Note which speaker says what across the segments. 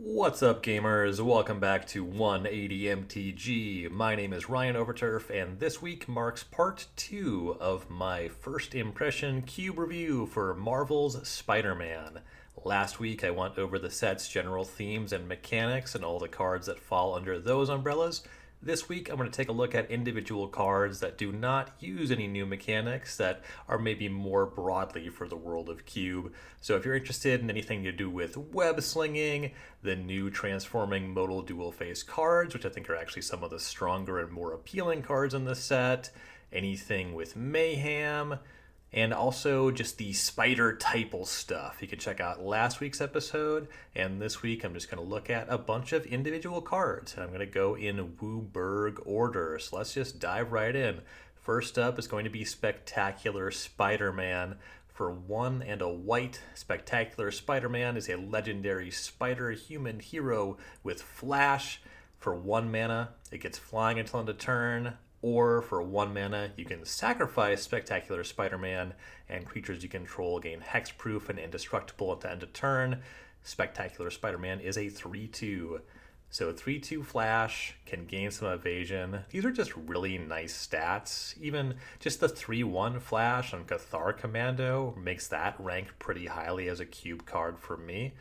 Speaker 1: What's up, gamers? Welcome back to 180 MTG. My name is Ryan Overturf, and this week marks part 2 of my first impression cube review for Marvel's Spider-Man. Last week I went over the set's general themes and mechanics and all the cards that fall under those umbrellas. This week, I'm going to take a look at individual cards that do not use any new mechanics that are maybe more broadly for the world of Cube. So if you're interested in anything to do with web slinging, the new transforming modal dual face cards, which I think are actually some of the stronger and more appealing cards in the set, anything with mayhem, and also just the spider typal stuff. You can check out last week's episode, and this week I'm just going to look at a bunch of individual cards, and I'm going to go in Wooburg order. So let's just dive right in. First up is going to be Spectacular Spider-Man. For 1 and a white, Spectacular Spider-Man is a legendary spider-human hero with Flash. For 1 mana, it gets flying until end of turn. Or for 1 mana, you can sacrifice Spectacular Spider-Man, and creatures you control gain hexproof and indestructible at the end of turn. Spectacular Spider-Man is a 3/2. So 3/2 Flash, can gain some evasion. These are just really nice stats. Even just the 3/1 Flash on Cathar Commando makes that rank pretty highly as a cube card for me.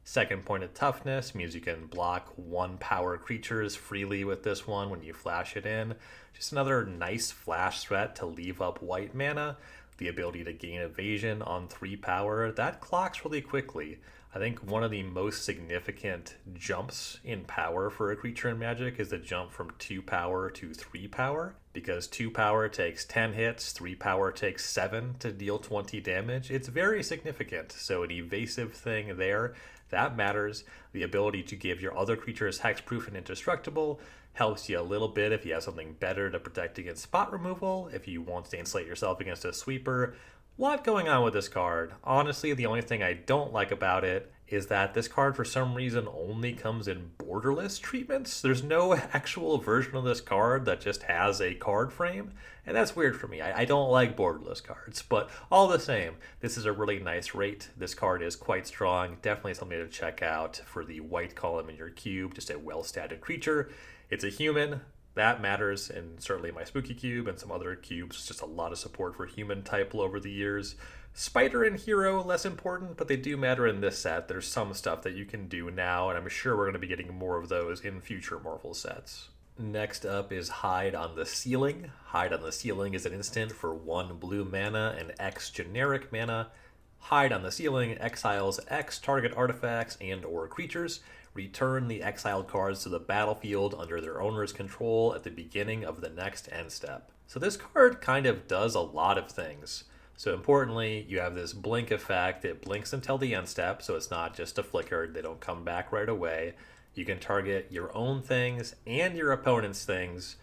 Speaker 1: Second point of toughness means you can block 1 power creatures freely with this one when you flash it in. Just another nice flash threat to leave up white mana. The ability to gain evasion on 3 power, that clocks really quickly. I think one of the most significant jumps in power for a creature in Magic is the jump from 2 power to 3 power. Because 2 power takes 10 hits, 3 power takes 7 to deal 20 damage. It's very significant, so an evasive thing there, that matters. The ability to give your other creatures hexproof and indestructible helps you a little bit if you have something better to protect against spot removal, if you want to insulate yourself against a sweeper. A lot going on with this card. Honestly, the only thing I don't like about it is that this card for some reason only comes in borderless treatments. There's no actual version of this card that just has a card frame, and that's weird for me. I don't like borderless cards, but all the same, this is a really nice rate. This card is quite strong, definitely something to check out for the white column in your cube, just a well-statted creature. It's a human, that matters, and certainly my Spooky Cube and some other cubes, just a lot of support for human type over the years. Spider and Hero, less important, but they do matter in this set. There's some stuff that you can do now, and I'm sure we're going to be getting more of those in future Marvel sets. Next up is Hide on the Ceiling. Hide on the Ceiling is an instant for 1 blue mana and X generic mana. Hide on the Ceiling exiles X target artifacts and or creatures. Return the exiled cards to the battlefield under their owner's control at the beginning of the next end step. So this card kind of does a lot of things. So importantly, you have this blink effect. It blinks until the end step, so it's not just a flicker. They don't come back right away. You can target your own things and your opponent's things.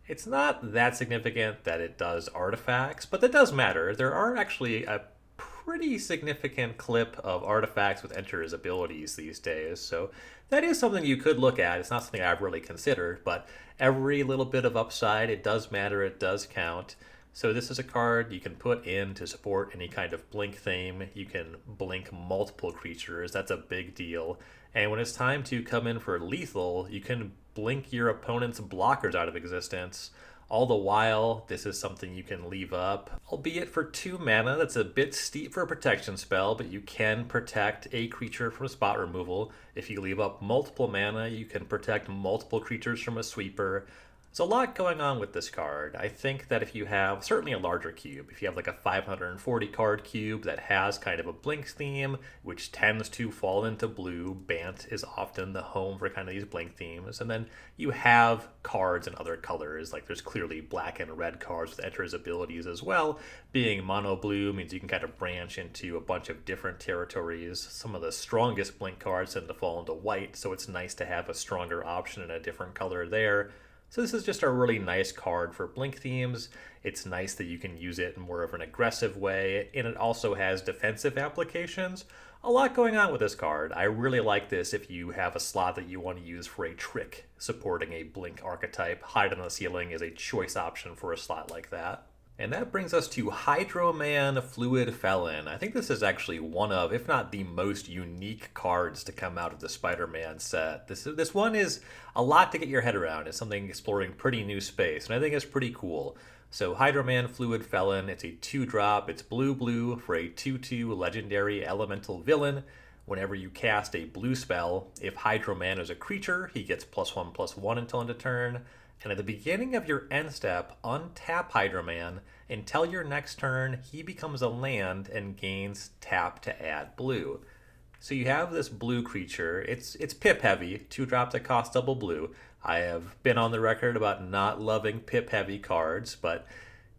Speaker 1: It's not that significant that it does artifacts, but that does matter. There are actually a pretty significant clip of artifacts with Enter's abilities these days, so that is something you could look at. It's not something I've really considered, but every little bit of upside, it does matter, it does count. So this is a card you can put in to support any kind of blink theme. You can blink multiple creatures, that's a big deal. And when it's time to come in for lethal, you can blink your opponent's blockers out of existence. All the while, this is something you can leave up, albeit for 2 mana. That's a bit steep for a protection spell, but you can protect a creature from spot removal. If you leave up multiple mana, you can protect multiple creatures from a sweeper. There's a lot going on with this card. I think that if you have, certainly a larger cube, if you have like a 540 card cube that has kind of a blink theme, which tends to fall into blue, Bant is often the home for kind of these blink themes. And then you have cards in other colors, like there's clearly black and red cards with Enter's abilities as well. Being mono blue means you can kind of branch into a bunch of different territories. Some of the strongest blink cards tend to fall into white, so it's nice to have a stronger option in a different color there. So this is just a really nice card for blink themes. It's nice that you can use it in more of an aggressive way, and it also has defensive applications. A lot going on with this card. I really like this if you have a slot that you want to use for a trick supporting a blink archetype. Hide on the Ceiling is a choice option for a slot like that. And that brings us to Hydro-Man Fluid Felon. I think this is actually one of, if not the most unique cards to come out of the Spider-Man set. This one is a lot to get your head around. It's something exploring pretty new space, and I think it's pretty cool. So Hydro-Man Fluid Felon, it's a 2-drop. It's blue-blue for a 2/2 legendary elemental villain. Whenever you cast a blue spell, if Hydro-Man is a creature, he gets +1/+1 until end of turn. And at the beginning of your end step, untap Hydro-Man. Until your next turn, he becomes a land and gains tap to add blue. So you have this blue creature. It's pip heavy, 2-drop that costs double blue. I have been on the record about not loving pip heavy cards, but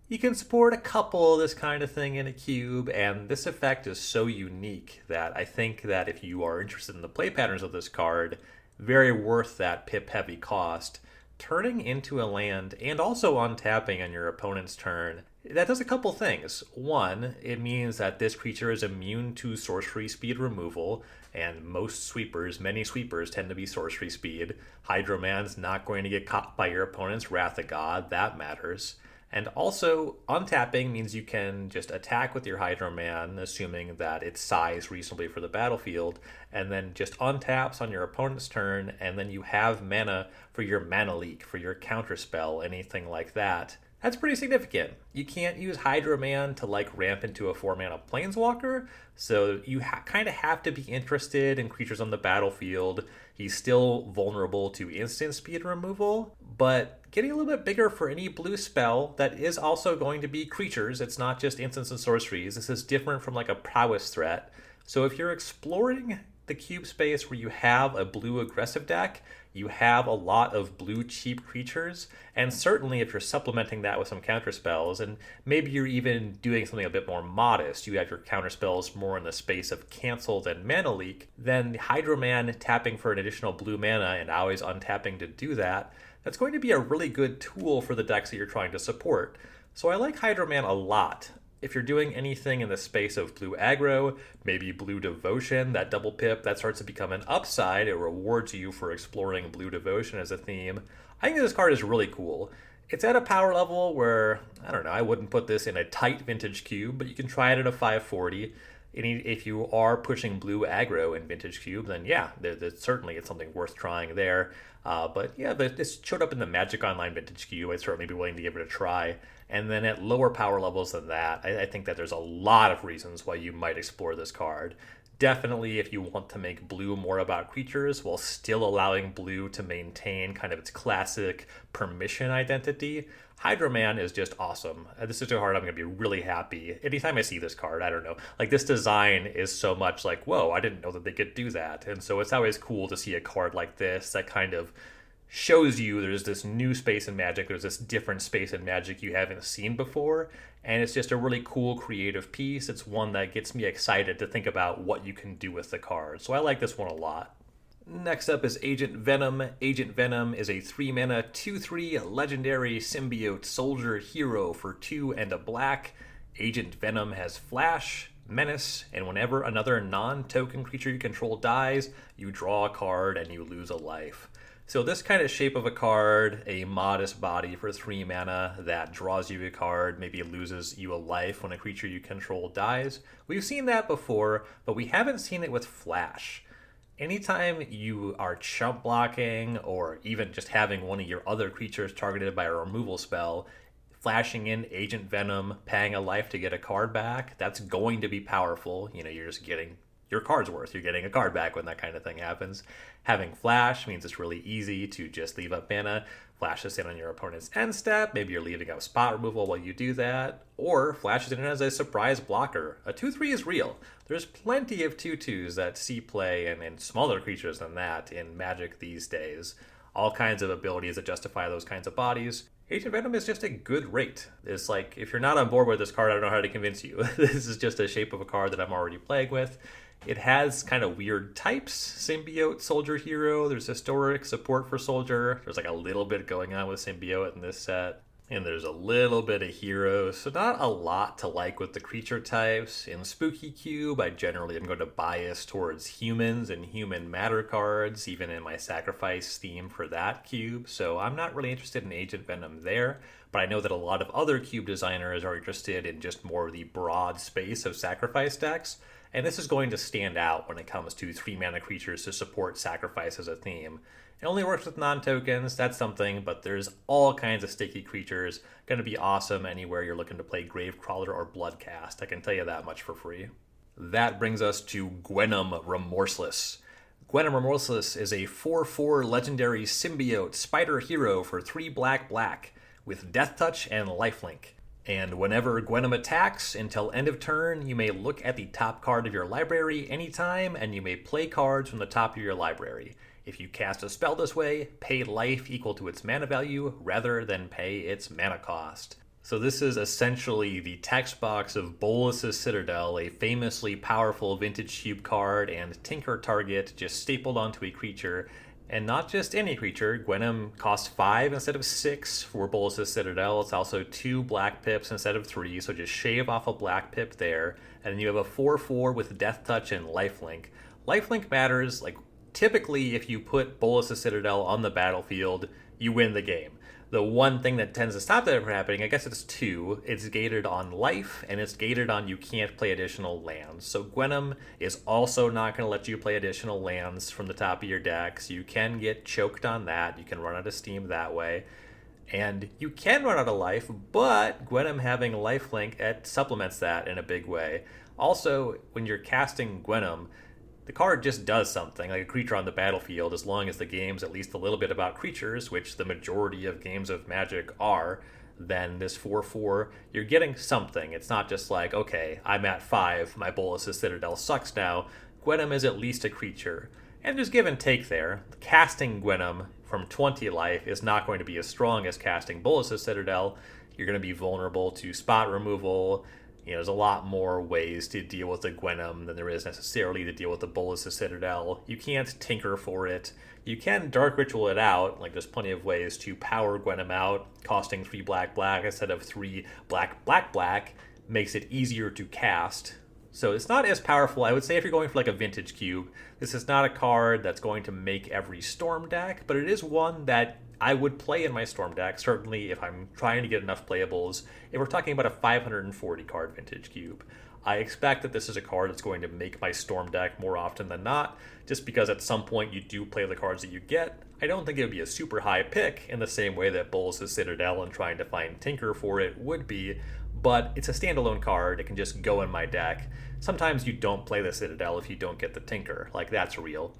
Speaker 1: you can support a couple of this kind of thing in a cube, and this effect is so unique that I think that if you are interested in the play patterns of this card, very worth that pip heavy cost. Turning into a land and also untapping on your opponent's turn, that does a couple things. One, it means that this creature is immune to sorcery speed removal, and many sweepers tend to be sorcery speed. Hydro-Man's not going to get caught by your opponent's Wrath of God, that matters. And also, untapping means you can just attack with your Hydro-Man, assuming that it's sized reasonably for the battlefield, and then just untaps on your opponent's turn, and then you have mana for your mana leak, for your counterspell, anything like that. That's pretty significant. You can't use Hydro-Man to ramp into a 4-mana Planeswalker, so you kind of have to be interested in creatures on the battlefield. He's still vulnerable to instant speed removal, but getting a little bit bigger for any blue spell that is also going to be creatures. It's not just instants and sorceries. This is different from a prowess threat. So if you're exploring the cube space where you have a blue aggressive deck, you have a lot of blue cheap creatures, and certainly if you're supplementing that with some counterspells, and maybe you're even doing something a bit more modest, you have your counterspells more in the space of canceled and mana leak, then Hydro-Man tapping for an additional blue mana and always untapping to do that, that's going to be a really good tool for the decks that you're trying to support. So I like Hydro-Man a lot. If you're doing anything in the space of blue aggro, maybe blue devotion, that double pip, that starts to become an upside. It rewards you for exploring blue devotion as a theme. I think this card is really cool. It's at a power level where, I don't know, I wouldn't put this in a tight vintage cube, but you can try it at a 540. If you are pushing blue aggro in vintage cube, then yeah, certainly it's something worth trying there. But yeah, this showed up in the Magic Online vintage cube. I'd certainly be willing to give it a try. And then at lower power levels than that, I think that there's a lot of reasons why you might explore this card. Definitely if you want to make blue more about creatures while still allowing blue to maintain kind of its classic permission identity, Hydro-Man is just awesome. This is a card I'm going to be really happy. Anytime I see this card, I don't know. This design is so much whoa, I didn't know that they could do that. And so it's always cool to see a card like this that kind of shows you there's this new space in Magic, there's this different space in Magic you haven't seen before, and it's just a really cool creative piece. It's one that gets me excited to think about what you can do with the card. So I like this one a lot. Next up is Agent Venom. Agent Venom is a 3-mana 2/3 legendary symbiote soldier hero for 2 and a black. Agent Venom has Flash, Menace, and whenever another non-token creature you control dies, you draw a card and you lose a life. So this kind of shape of a card, a modest body for 3 mana that draws you a card, maybe loses you a life when a creature you control dies. We've seen that before, but we haven't seen it with Flash. Anytime you are chump blocking or even just having one of your other creatures targeted by a removal spell, flashing in Agent Venom, paying a life to get a card back, that's going to be powerful. You're just getting your card's worth. You're getting a card back when that kind of thing happens. Having Flash means it's really easy to just leave up mana, flash this in on your opponent's end step. Maybe you're leaving up spot removal while you do that, or flashes it in as a surprise blocker. A 2/3 is real. There's plenty of 2/2s that see play and smaller creatures than that in Magic these days. All kinds of abilities that justify those kinds of bodies. Agent Venom is just a good rate. It's if you're not on board with this card, I don't know how to convince you. This is just a shape of a card that I'm already playing with. It has kind of weird types. Symbiote, Soldier Hero. There's historic support for Soldier. There's a little bit going on with Symbiote in this set. And there's a little bit of heroes, so not a lot to like with the creature types. In Spooky Cube, I generally am going to bias towards humans and human matter cards, even in my sacrifice theme for that cube, so I'm not really interested in Agent Venom there, but I know that a lot of other cube designers are interested in just more of the broad space of sacrifice decks, and this is going to stand out when it comes to 3-mana creatures to support sacrifice as a theme. It only works with non-tokens, that's something, but there's all kinds of sticky creatures. Going to be awesome anywhere you're looking to play Gravecrawler or Bloodcast, I can tell you that much for free. That brings us to Gwenum Remorseless. Gwenum Remorseless is a 4/4 legendary symbiote spider hero for 3 black with Death Touch and Lifelink. And whenever Gwenum attacks, until end of turn, you may look at the top card of your library anytime, and you may play cards from the top of your library. If you cast a spell this way, pay life equal to its mana value rather than pay its mana cost. So this is essentially the text box of Bolas's Citadel, a famously powerful vintage cube card and Tinker target just stapled onto a creature. And not just any creature, Gwenum costs 5 instead of 6 for Bolas's Citadel. It's also 2 black pips instead of 3, so just shave off a black pip there. And then you have a 4/4 with Death Touch and Lifelink. Lifelink matters, typically, if you put Bolas's Citadel on the battlefield, you win the game. The one thing that tends to stop that from happening, I guess it's 2. It's gated on life, and it's gated on you can't play additional lands. So Gwenum is also not going to let you play additional lands from the top of your decks. You can get choked on that. You can run out of steam that way. And you can run out of life, but Gwenum having lifelink, it supplements that in a big way. Also, when you're casting Gwenum, the card just does something, like a creature on the battlefield, as long as the game's at least a little bit about creatures, which the majority of games of Magic are, then this 4/4, you're getting something. It's not just like, okay, I'm at 5, my Bolas's Citadel sucks now. Gwenum is at least a creature. And there's give and take there. Casting Gwenum from 20 life is not going to be as strong as casting Bolas's Citadel. You're going to be vulnerable to spot removal. There's a lot more ways to deal with the Gwenum than there is necessarily to deal with the Bolas's Citadel. You can't tinker for it. You can Dark Ritual it out. There's plenty of ways to power Gwenum out. Costing 3 black instead of 3 black makes it easier to cast. So it's not as powerful. I would say if you're going for a vintage cube, this is not a card that's going to make every Storm deck, but it is one that I would play in my Storm deck, certainly if I'm trying to get enough playables. If we're talking about a 540 card vintage cube, I expect that this is a card that's going to make my Storm deck more often than not, just because at some point you do play the cards that you get. I don't think it would be a super high pick in the same way that Bolas's Citadel and trying to find Tinker for it would be, but it's a standalone card. It can just go in my deck. Sometimes you don't play the Citadel if you don't get the Tinker. That's real.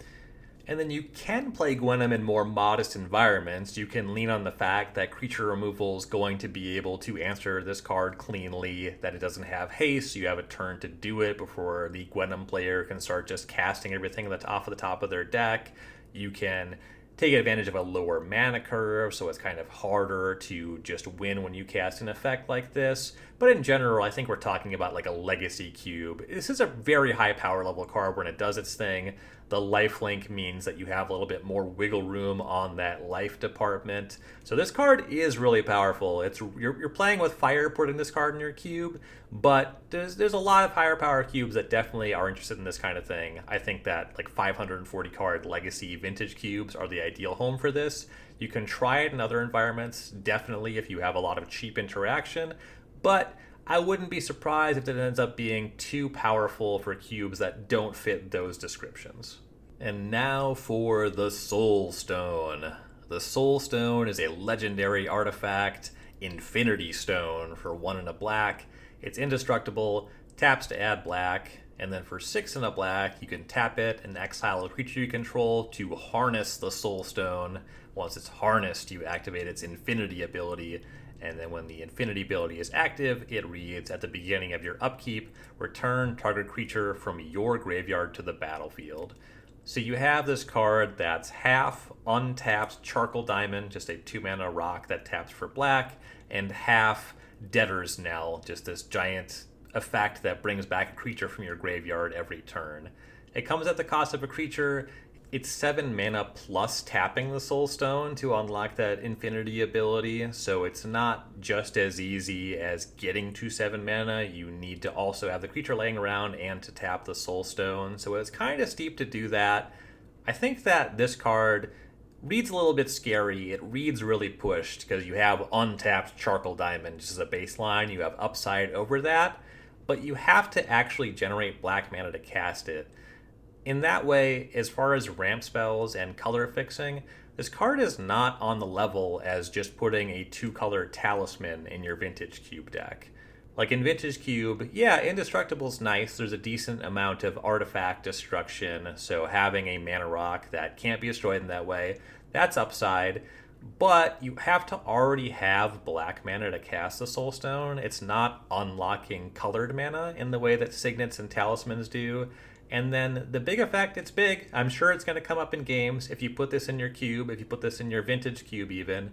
Speaker 1: And then you can play Gwenum in more modest environments. You can lean on the fact that creature removal is going to be able to answer this card cleanly, that it doesn't have haste, so you have a turn to do it before the Gwenum player can start just casting everything that's off of the top of their deck. You can take advantage of a lower mana curve, so it's kind of harder to just win when you cast an effect like this. But in general, I think we're talking about a legacy cube. This is a very high power level card when it does its thing. The lifelink means that you have a little bit more wiggle room on that life department. So this card is really powerful. You're playing with fire putting this card in your cube, but there's a lot of higher power cubes that definitely are interested in this kind of thing. I think that 540 card legacy vintage cubes are the ideal home for this. You can try it in other environments, definitely if you have a lot of cheap interaction, but I wouldn't be surprised if it ends up being too powerful for cubes that don't fit those descriptions. And now for the Soul Stone. The Soul Stone is a legendary artifact, Infinity Stone, for 1 and a black. It's indestructible, taps to add black, and then for 6 and a black, you can tap it and exile a creature you control to harness the Soul Stone. Once it's harnessed, you activate its Infinity ability, and then when the Infinity ability is active, it reads, at the beginning of your upkeep, return target creature from your graveyard to the battlefield. So you have this card that's half untapped Charcoal Diamond, just a 2-mana rock that taps for black, and half Debtor's Knell, just this giant effect that brings back a creature from your graveyard every turn. It comes at the cost of a creature. It's 7 mana plus tapping the Soul Stone to unlock that Infinity ability, so it's not just as easy as getting to 7 mana. You need to also have the creature laying around and to tap the Soul Stone, so it's kind of steep to do that. I think that this card reads a little bit scary. It reads really pushed because you have untapped Charcoal Diamond just as a baseline. You have upside over that, but you have to actually generate black mana to cast it. In that way, as far as ramp spells and color fixing, this card is not on the level as just putting a 2-color Talisman in your Vintage Cube deck. Like in Vintage Cube, yeah, Indestructible's nice. There's a decent amount of artifact destruction, so having a mana rock that can't be destroyed in that way, that's upside. But you have to already have black mana to cast the Soul Stone. It's not unlocking colored mana in the way that Signets and Talismans do. And then the big effect, it's big. I'm sure it's going to come up in games. If you put this in your cube, if you put this in your Vintage Cube even,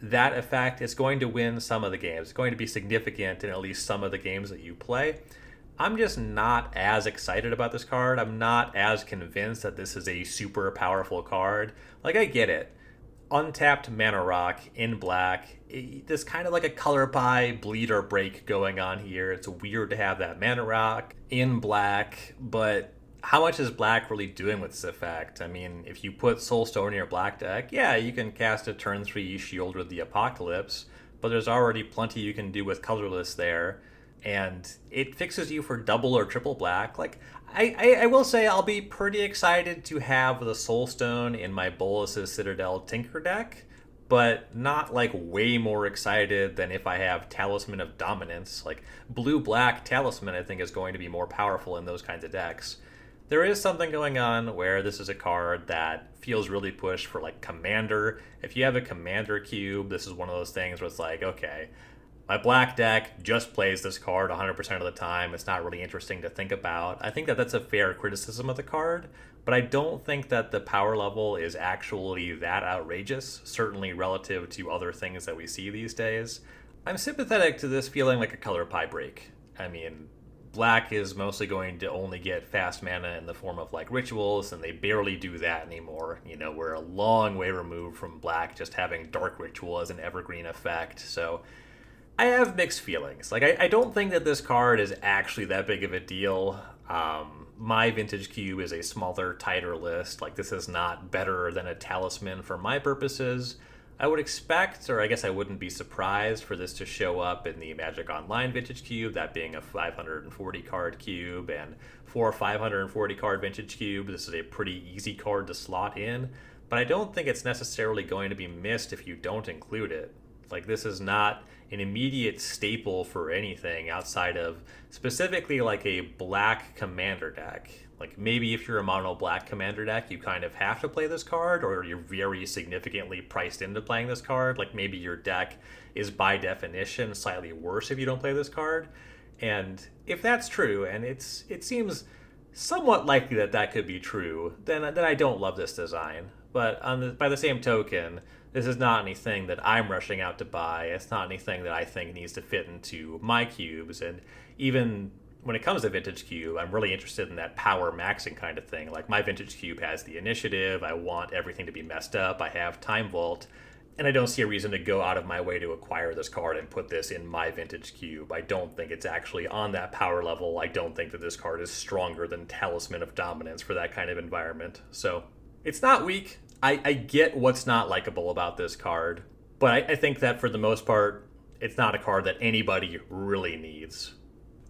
Speaker 1: that effect is going to win some of the games. It's going to be significant in at least some of the games that you play. I'm just not as excited about this card. I'm not as convinced that this is a super powerful card. Like, I get it. Untapped mana rock in black. There's kind of like a color pie bleed or break going on here. It's weird to have that mana rock in black, but how much is black really doing with this effect? I mean, if you put Soulstone in your black deck, yeah, you can cast a turn 3 Shield with the Apocalypse, but there's already plenty you can do with colorless there, and it fixes you for double or triple black. Like, I will say I'll be pretty excited to have the Soulstone in my Bolas's Citadel Tinker deck, but not like way more excited than if I have Talisman of Dominance. Like, blue-black Talisman I think is going to be more powerful in those kinds of decks. There is something going on where this is a card that feels really pushed for like Commander. If you have a Commander cube, this is one of those things where it's like, okay, my black deck just plays this card 100% of the time. It's not really interesting to think about. I think that that's a fair criticism of the card, but I don't think that the power level is actually that outrageous, certainly relative to other things that we see these days. I'm sympathetic to this feeling like a color pie break. I mean, black is mostly going to only get fast mana in the form of like rituals, and they barely do that anymore. You know, we're a long way removed from black just having dark ritual as an evergreen effect. So I have mixed feelings. Like, I don't think that this card is actually that big of a deal. My Vintage Cube is a smaller, tighter list. Like, this is not better than a Talisman for my purposes. I would expect, or I guess I wouldn't be surprised for this to show up in the Magic Online Vintage Cube, that being a 540 card cube, and for a 540 card Vintage Cube, this is a pretty easy card to slot in, but I don't think it's necessarily going to be missed if you don't include it. Like, this is not an immediate staple for anything outside of specifically like a black commander deck. Like, maybe if you're a mono black commander deck, you kind of have to play this card, or you're very significantly priced into playing this card. Like, maybe your deck is by definition slightly worse if you don't play this card. And if that's true, and it seems somewhat likely that that could be true, then I don't love this design. But by the same token, this is not anything that I'm rushing out to buy. It's not anything that I think needs to fit into my cubes. And even when it comes to Vintage Cube, I'm really interested in that power maxing kind of thing. Like, my Vintage Cube has the initiative. I want everything to be messed up. I have Time Vault. And I don't see a reason to go out of my way to acquire this card and put this in my Vintage Cube. I don't think it's actually on that power level. I don't think that this card is stronger than Talisman of Dominance for that kind of environment. So it's not weak. I get what's not likable about this card, but I think that for the most part, it's not a card that anybody really needs.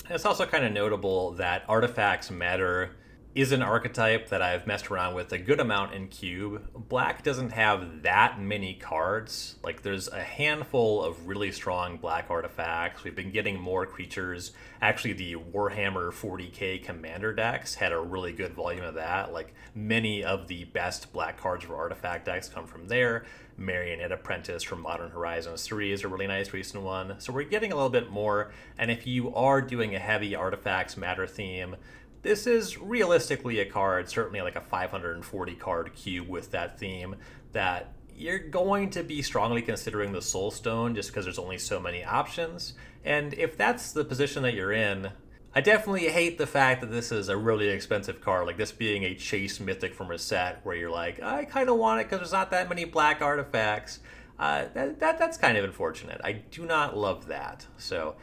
Speaker 1: And it's also kind of notable that Artifacts Matter is an archetype that I've messed around with a good amount in Cube. Black doesn't have that many cards. Like, there's a handful of really strong black artifacts. We've been getting more creatures. Actually, the Warhammer 40k Commander decks had a really good volume of that. Like, many of the best black cards for artifact decks come from there. Marionette Apprentice from Modern Horizons 3 is a really nice recent one. So we're getting a little bit more, and if you are doing a heavy Artifacts Matter theme, this is realistically a card, certainly like a 540 card cube with that theme, that you're going to be strongly considering the Soul Stone just because there's only so many options. And if that's the position that you're in, I definitely hate the fact that this is a really expensive card, like this being a chase mythic from a set where you're like, I kind of want it because there's not that many black artifacts. That's kind of unfortunate. I do not love that. So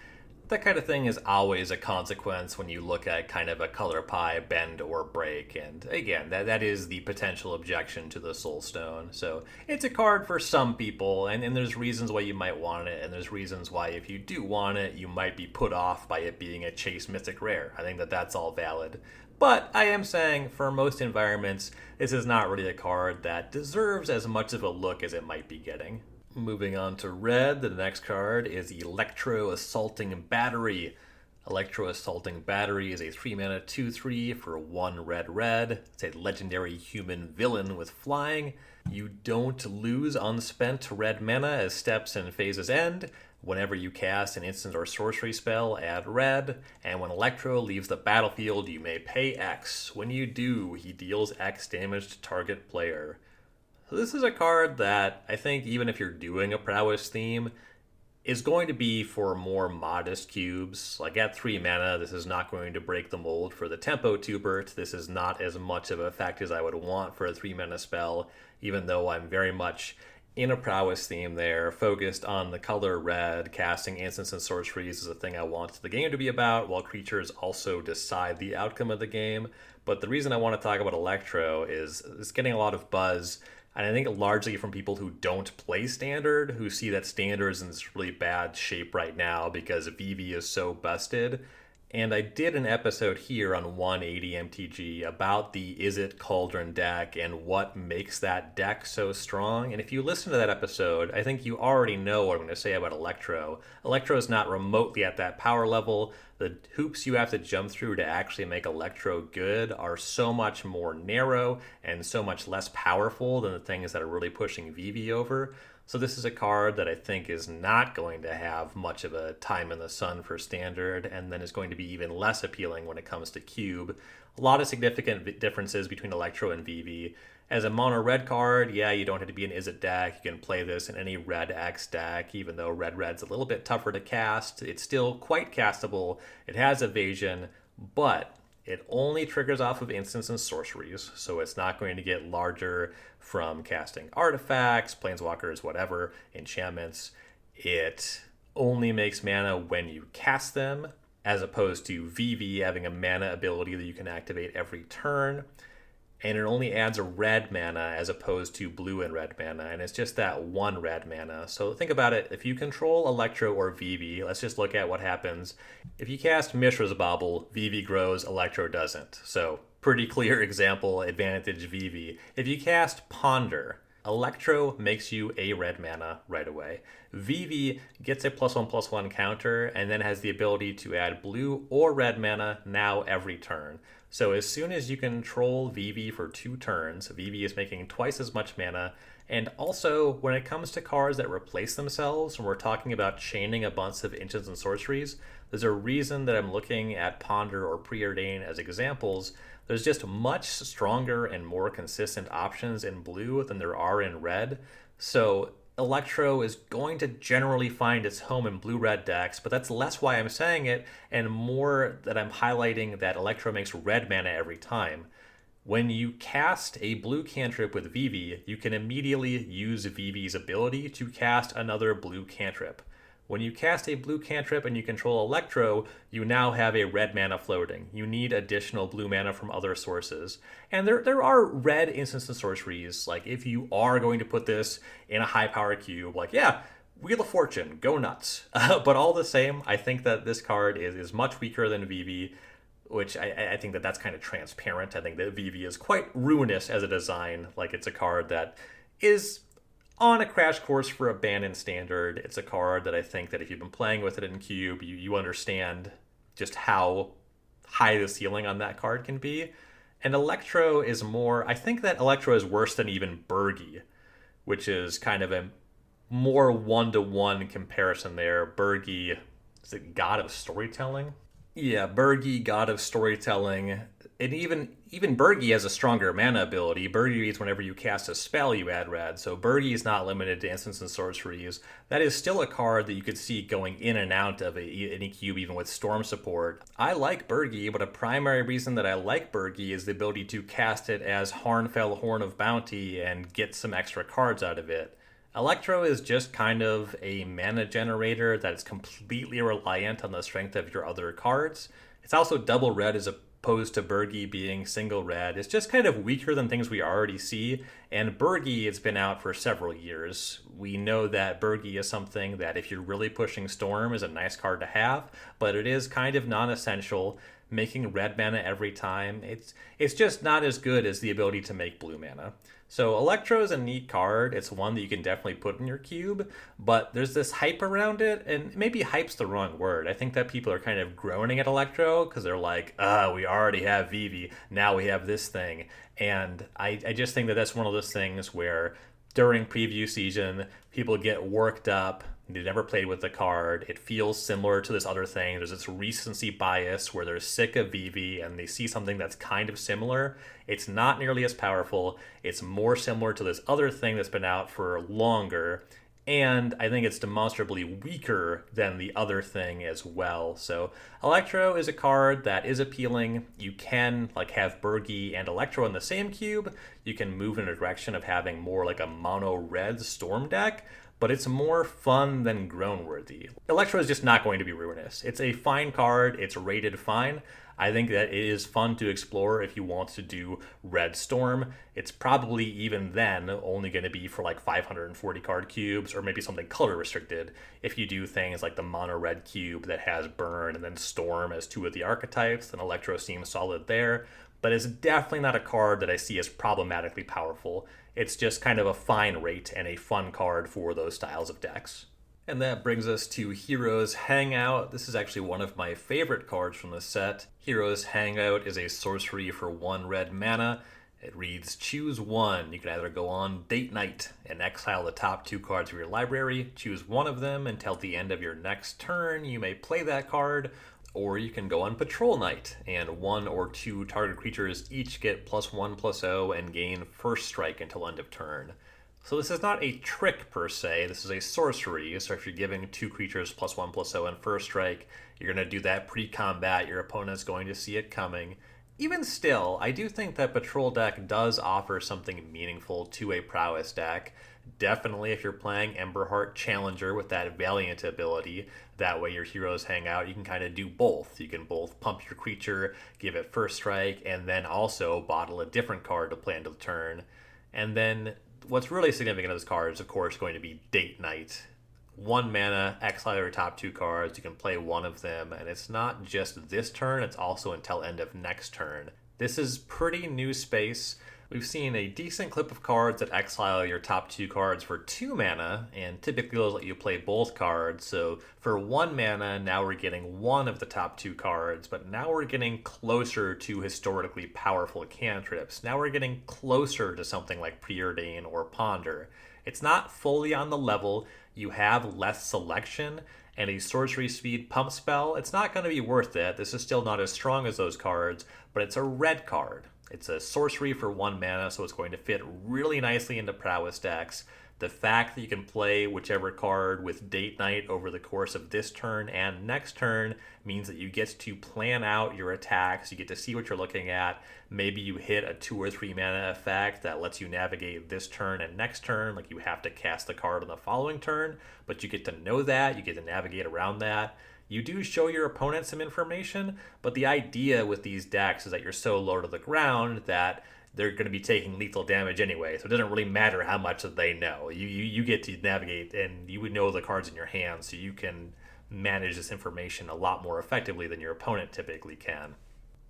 Speaker 1: that kind of thing is always a consequence when you look at kind of a color pie bend or break. And again, that is the potential objection to the Soul Stone. So it's a card for some people, and there's reasons why you might want it, and there's reasons why if you do want it, you might be put off by it being a chase mythic rare. I think that that's all valid. But I am saying for most environments, this is not really a card that deserves as much of a look as it might be getting. Moving on to red, the next card is Electro Assaulting Battery. Electro Assaulting Battery is a 3-mana 2/3 for 1 red. It's a legendary human villain with flying. You don't lose unspent red mana as steps and phases end. Whenever you cast an instant or sorcery spell, add red, and when Electro leaves the battlefield, you may pay X. When you do, he deals X damage to target player. So this is a card that I think even if you're doing a prowess theme, is going to be for more modest cubes. Like at 3 mana, this is not going to break the mold for the tempo Tubert. This is not as much of an effect as I would want for a 3 mana spell, even though I'm very much in a prowess theme there, focused on the color red. Casting instants and sorceries is a thing I want the game to be about, while creatures also decide the outcome of the game. But the reason I want to talk about Electro is it's getting a lot of buzz, and I think largely from people who don't play Standard, who see that Standard is in this really bad shape right now because VV is so busted. And I did an episode here on 180 MTG about the Izzet Cauldron deck and what makes that deck so strong. And if you listen to that episode, I think you already know what I'm going to say about Electro. Electro is not remotely at that power level. The hoops you have to jump through to actually make Electro good are so much more narrow and so much less powerful than the things that are really pushing VV over. So this is a card that I think is not going to have much of a time in the sun for Standard, and then is going to be even less appealing when it comes to Cube. A lot of significant differences between Electro and VV. As a mono red card, yeah, you don't have to be an Izzet deck. You can play this in any red X deck, even though red's a little bit tougher to cast. It's still quite castable. It has evasion, but it only triggers off of instants and sorceries, so it's not going to get larger from casting artifacts, planeswalkers, whatever, enchantments. It only makes mana when you cast them, as opposed to VV having a mana ability that you can activate every turn. And it only adds a red mana as opposed to blue and red mana, and it's just that 1 red mana. So think about it, if you control Electro or VV, let's just look at what happens. If you cast Mishra's Bauble, VV grows, Electro doesn't. So pretty clear example, advantage VV. If you cast Ponder, Electro makes you a red mana right away. VV gets a +1/+1 counter and then has the ability to add blue or red mana now every turn. So as soon as you control VV for 2 turns, VV is making twice as much mana. And also, when it comes to cards that replace themselves, when we're talking about chaining a bunch of instants and sorceries, there's a reason that I'm looking at Ponder or Preordain as examples. There's just much stronger and more consistent options in blue than there are in red. So Electro is going to generally find its home in blue-red decks, but that's less why I'm saying it, and more that I'm highlighting that Electro makes red mana every time. When you cast a blue cantrip with VV, you can immediately use VV's ability to cast another blue cantrip. When you cast a blue cantrip and you control Electro, you now have a red mana floating. You need additional blue mana from other sources. And there are red instants and sorceries. Like, if you are going to put this in a high power cube, like, yeah, Wheel of Fortune, go nuts. But all the same, I think that this card is much weaker than VV, which I think that that's kind of transparent. I think that VV is quite ruinous as a design. Like, it's a card that is on a crash course for a ban in Standard. It's a card that I think that if you've been playing with it in Cube, you understand just how high the ceiling on that card can be. And Electro is more, I think that Electro is worse than even Burgi, which is kind of a more one-to-one comparison there. Burgi is the god of storytelling. Yeah, Bergi, God of Storytelling, and even Bergi has a stronger mana ability. Bergi is whenever you cast a spell, you add red. So Bergi is not limited to instants and sorceries. That is still a card that you could see going in and out of any cube, even with Storm support. I like Bergi, but a primary reason that I like Bergi is the ability to cast it as Harnfell Horn of Bounty and get some extra cards out of it. Electro is just kind of a mana generator that is completely reliant on the strength of your other cards. It's also double red as opposed to Bergi being single red. It's just kind of weaker than things we already see, and Bergi has been out for several years. We know that Bergi is something that if you're really pushing Storm is a nice card to have, but it is kind of non-essential. Making red mana every time, it's just not as good as the ability to make blue mana. So Electro is a neat card. It's one that you can definitely put in your cube, but there's this hype around it, and maybe hype's the wrong word. I think that people are kind of groaning at Electro because they're like, we already have Vivi, now we have this thing. And I just think that that's one of those things where during preview season, people get worked up. They never played with the card. It feels similar to this other thing. There's this recency bias where they're sick of Vivi and they see something that's kind of similar. It's not nearly as powerful. It's more similar to this other thing that's been out for longer. And I think it's demonstrably weaker than the other thing as well. So Electro is a card that is appealing. You can have Bergi and Electro in the same cube. You can move in a direction of having more like a mono red Storm deck, but it's more fun than groan worthy. Electro is just not going to be ruinous. It's a fine card. It's rated fine. I think that it is fun to explore if you want to do Red Storm. It's probably even then only going to be for like 540 card cubes or maybe something color restricted if you do things like the mono red cube that has Burn and then Storm as two of the archetypes, then Electro seems solid there. But it's definitely not a card that I see as problematically powerful. It's just kind of a fine rate and a fun card for those styles of decks. And that brings us to Heroes Hangout. This is actually one of my favorite cards from the set. Heroes Hangout is a sorcery for 1 red mana. It reads, choose one. You can either go on Date Night and exile the top 2 cards of your library. Choose one of them until the end of your next turn. You may play that card. Or you can go on Patrol Night, and 1 or 2 target creatures each get +1/+0 and gain first strike until end of turn. So this is not a trick per se, this is a sorcery. So if you're giving 2 creatures +1/+0 and first strike, you're going to do that pre-combat, your opponent's going to see it coming. Even still, I do think that Patrol deck does offer something meaningful to a Prowess deck. Definitely if you're playing Emberheart Challenger with that Valiant ability, that way your heroes hang out, you can kind of do both. You can both pump your creature, give it first strike, and then also bottle a different card to play into the turn. And then what's really significant of this card is, of course, going to be Date Night. 1 mana, exile your top 2 cards, you can play one of them, and it's not just this turn, it's also until end of next turn. This is pretty new space. We've seen a decent clip of cards that exile your top 2 cards for 2 mana, and typically those let you play both cards. So for 1 mana, now we're getting one of the top 2 cards, but now we're getting closer to historically powerful cantrips. Now we're getting closer to something like Preordain or Ponder. It's not fully on the level, you have less selection, and a sorcery speed pump spell, it's not going to be worth it. This is still not as strong as those cards, but it's a red card. It's a sorcery for 1 mana, so it's going to fit really nicely into Prowess decks. The fact that you can play whichever card with Date Night over the course of this turn and next turn means that you get to plan out your attacks, you get to see what you're looking at. Maybe you hit a 2 or 3 mana effect that lets you navigate this turn and next turn, like you have to cast the card on the following turn, but you get to know that, you get to navigate around that. You do show your opponent some information, but the idea with these decks is that you're so low to the ground that they're going to be taking lethal damage anyway, so it doesn't really matter how much that they know. You get to navigate, and you would know the cards in your hand, so you can manage this information a lot more effectively than your opponent typically can.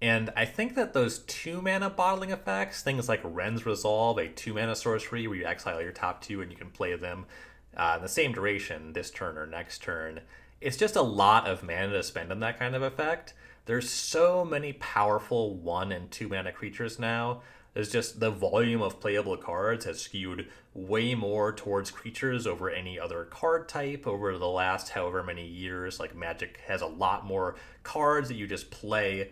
Speaker 1: And I think that those 2 mana bottling effects, things like Ren's Resolve, a 2 mana sorcery where you exile your top 2 and you can play them in the same duration this turn or next turn, it's just a lot of mana to spend on that kind of effect. There's so many powerful 1 and 2 mana creatures now It's just the volume of playable cards has skewed way more towards creatures over any other card type over the last however many years. Like Magic has a lot more cards that you just play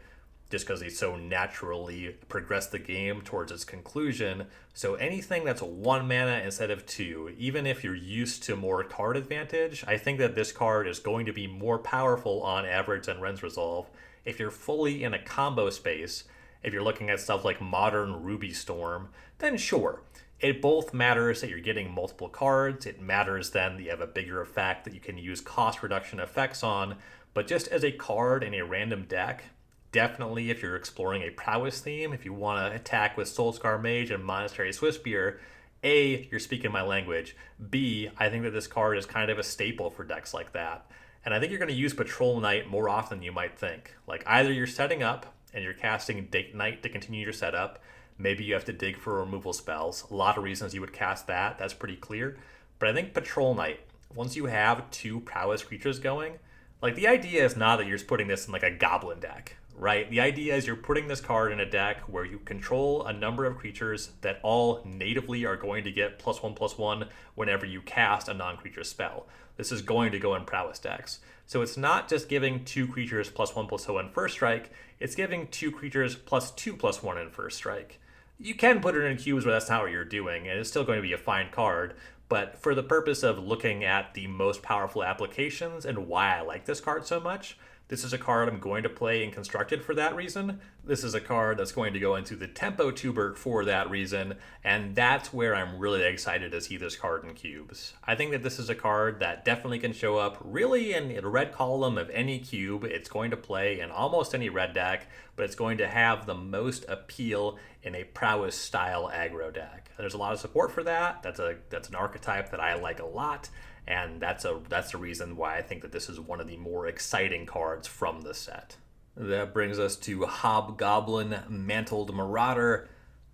Speaker 1: just because they so naturally progress the game towards its conclusion. So anything that's 1 mana instead of 2, even if you're used to more card advantage, I think that this card is going to be more powerful on average than Ren's Resolve. If you're fully in a combo space, if you're looking at stuff like modern Ruby Storm, then sure. It both matters that you're getting multiple cards. It matters then that you have a bigger effect that you can use cost reduction effects on. But just as a card in a random deck, definitely if you're exploring a prowess theme, if you want to attack with Soulscar Mage and Monastery Swiftspear, A, you're speaking my language. B, I think that this card is kind of a staple for decks like that. And I think you're going to use Patrol Knight more often than you might think. Like either you're setting up and you're casting Date Knight to continue your setup. Maybe you have to dig for removal spells. A lot of reasons you would cast that. That's pretty clear. But I think Patrol Knight, once you have 2 prowess creatures going, like the idea is not that you're just putting this in like a goblin deck, right? The idea is you're putting this card in a deck where you control a number of creatures that all natively are going to get +1/+1 whenever you cast a non-creature spell. This is going to go in prowess decks. So it's not just giving 2 creatures +1/+0 in first strike, it's giving 2 creatures +2/+1 in first strike. You can put it in cubes where that's not what you're doing, and it's still going to be a fine card. But for the purpose of looking at the most powerful applications and why I like this card so much, this is a card I'm going to play in Constructed for that reason. This is a card that's going to go into the Tempo tuber for that reason, and that's where I'm really excited to see this card in cubes. I think that this is a card that definitely can show up really in a red column of any cube. It's going to play in almost any red deck, but it's going to have the most appeal in a prowess style aggro deck. There's a lot of support for that. That's an archetype that I like a lot. And that's the reason why I think that this is one of the more exciting cards from the set. That brings us to Hobgoblin Mantled Marauder.